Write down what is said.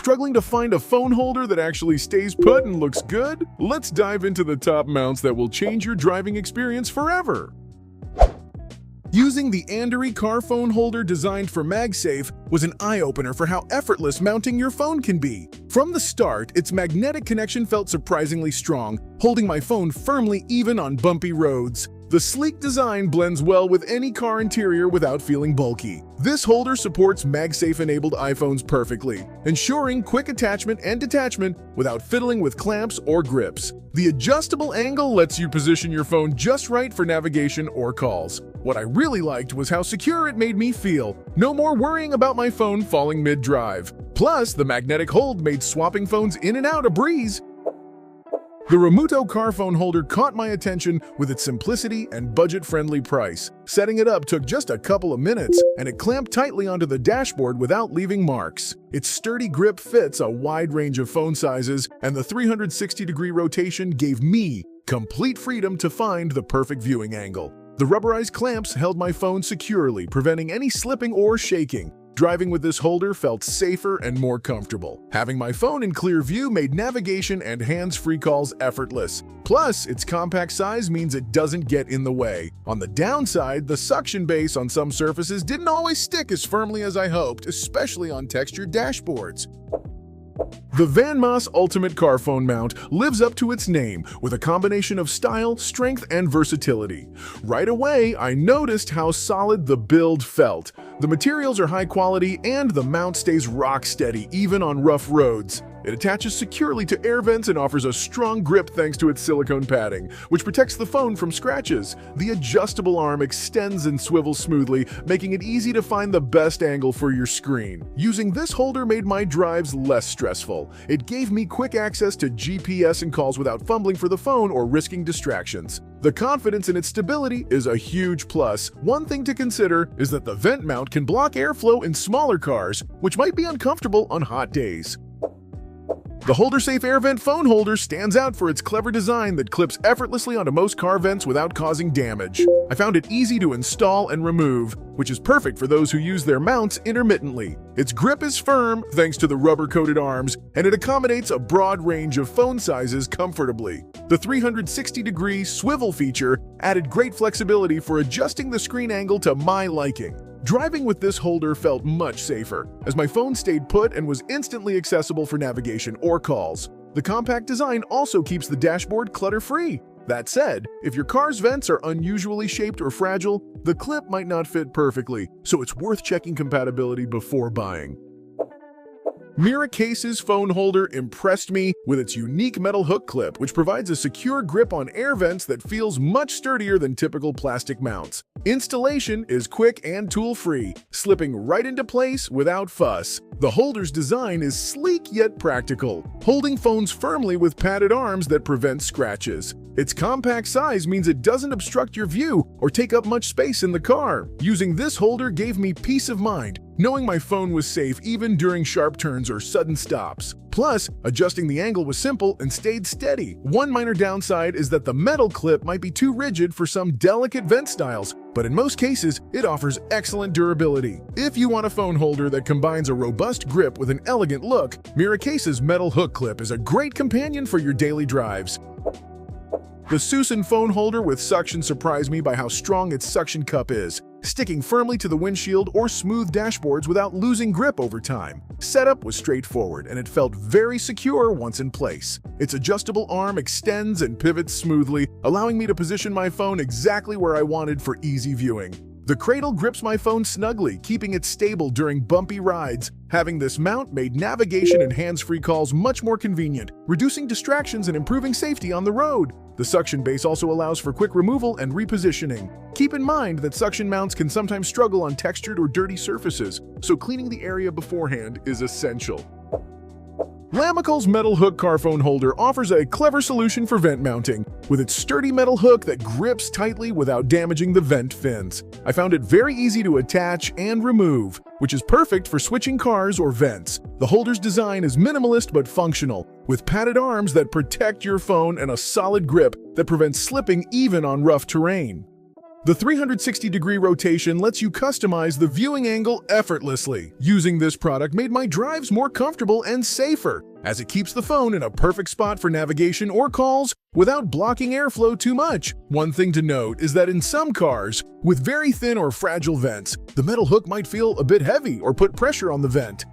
Struggling to find a phone holder that actually stays put and looks good? Let's dive into the top mounts that will change your driving experience forever. Using the Andouille car phone holder designed for MagSafe was an eye-opener for how effortless mounting your phone can be. From the start, its magnetic connection felt surprisingly strong, holding my phone firmly even on bumpy roads. The sleek design blends well with any car interior without feeling bulky. This holder supports MagSafe-enabled iPhones perfectly, ensuring quick attachment and detachment without fiddling with clamps or grips. The adjustable angle lets you position your phone just right for navigation or calls. What I really liked was how secure it made me feel. No more worrying about my phone falling mid-drive. Plus, the magnetic hold made swapping phones in and out a breeze. The Remuto car phone holder caught my attention with its simplicity and budget-friendly price. Setting it up took just a couple of minutes, and it clamped tightly onto the dashboard without leaving marks. Its sturdy grip fits a wide range of phone sizes, and the 360-degree rotation gave me complete freedom to find the perfect viewing angle. The rubberized clamps held my phone securely, preventing any slipping or shaking. Driving with this holder felt safer and more comfortable. Having my phone in clear view made navigation and hands-free calls effortless. Plus, its compact size means it doesn't get in the way. On the downside, the suction base on some surfaces didn't always stick as firmly as I hoped, especially on textured dashboards. The VanMaas Ultimate Car Phone Mount lives up to its name with a combination of style, strength, and versatility. Right away, I noticed how solid the build felt. The materials are high quality and the mount stays rock steady even on rough roads. It attaches securely to air vents and offers a strong grip thanks to its silicone padding, which protects the phone from scratches. The adjustable arm extends and swivels smoothly, making it easy to find the best angle for your screen. Using this holder made my drives less stressful. It gave me quick access to GPS and calls without fumbling for the phone or risking distractions. The confidence in its stability is a huge plus. One thing to consider is that the vent mount can block airflow in smaller cars, which might be uncomfortable on hot days. The HolderSafe Air Vent phone holder stands out for its clever design that clips effortlessly onto most car vents without causing damage. I found it easy to install and remove, which is perfect for those who use their mounts intermittently. Its grip is firm thanks to the rubber-coated arms, and it accommodates a broad range of phone sizes comfortably. The 360-degree swivel feature added great flexibility for adjusting the screen angle to my liking. Driving with this holder felt much safer, as my phone stayed put and was instantly accessible for navigation or calls. The compact design also keeps the dashboard clutter-free. That said, if your car's vents are unusually shaped or fragile, the clip might not fit perfectly, so it's worth checking compatibility before buying. Miracase's phone holder impressed me with its unique metal hook clip, which provides a secure grip on air vents that feels much sturdier than typical plastic mounts. Installation is quick and tool-free, slipping right into place without fuss. The holder's design is sleek yet practical, holding phones firmly with padded arms that prevent scratches. Its compact size means it doesn't obstruct your view or take up much space in the car. Using this holder gave me peace of mind, knowing my phone was safe even during sharp turns or sudden stops. Plus, adjusting the angle was simple and stayed steady. One minor downside is that the metal clip might be too rigid for some delicate vent styles, but in most cases, it offers excellent durability. If you want a phone holder that combines a robust grip with an elegant look, Miracase's metal hook clip is a great companion for your daily drives. The Susan phone holder with suction surprised me by how strong its suction cup is, sticking firmly to the windshield or smooth dashboards without losing grip over time. Setup was straightforward, and it felt very secure once in place. Its adjustable arm extends and pivots smoothly, allowing me to position my phone exactly where I wanted for easy viewing. The cradle grips my phone snugly, keeping it stable during bumpy rides. Having this mount made navigation and hands-free calls much more convenient, reducing distractions and improving safety on the road. The suction base also allows for quick removal and repositioning. Keep in mind that suction mounts can sometimes struggle on textured or dirty surfaces, so cleaning the area beforehand is essential. Lamical's metal hook car phone holder offers a clever solution for vent mounting, with its sturdy metal hook that grips tightly without damaging the vent fins. I found it very easy to attach and remove, which is perfect for switching cars or vents. The holder's design is minimalist but functional, with padded arms that protect your phone and a solid grip that prevents slipping even on rough terrain. The 360-degree rotation lets you customize the viewing angle effortlessly. Using this product made my drives more comfortable and safer, as it keeps the phone in a perfect spot for navigation or calls without blocking airflow too much. One thing to note is that in some cars, with very thin or fragile vents, the metal hook might feel a bit heavy or put pressure on the vent.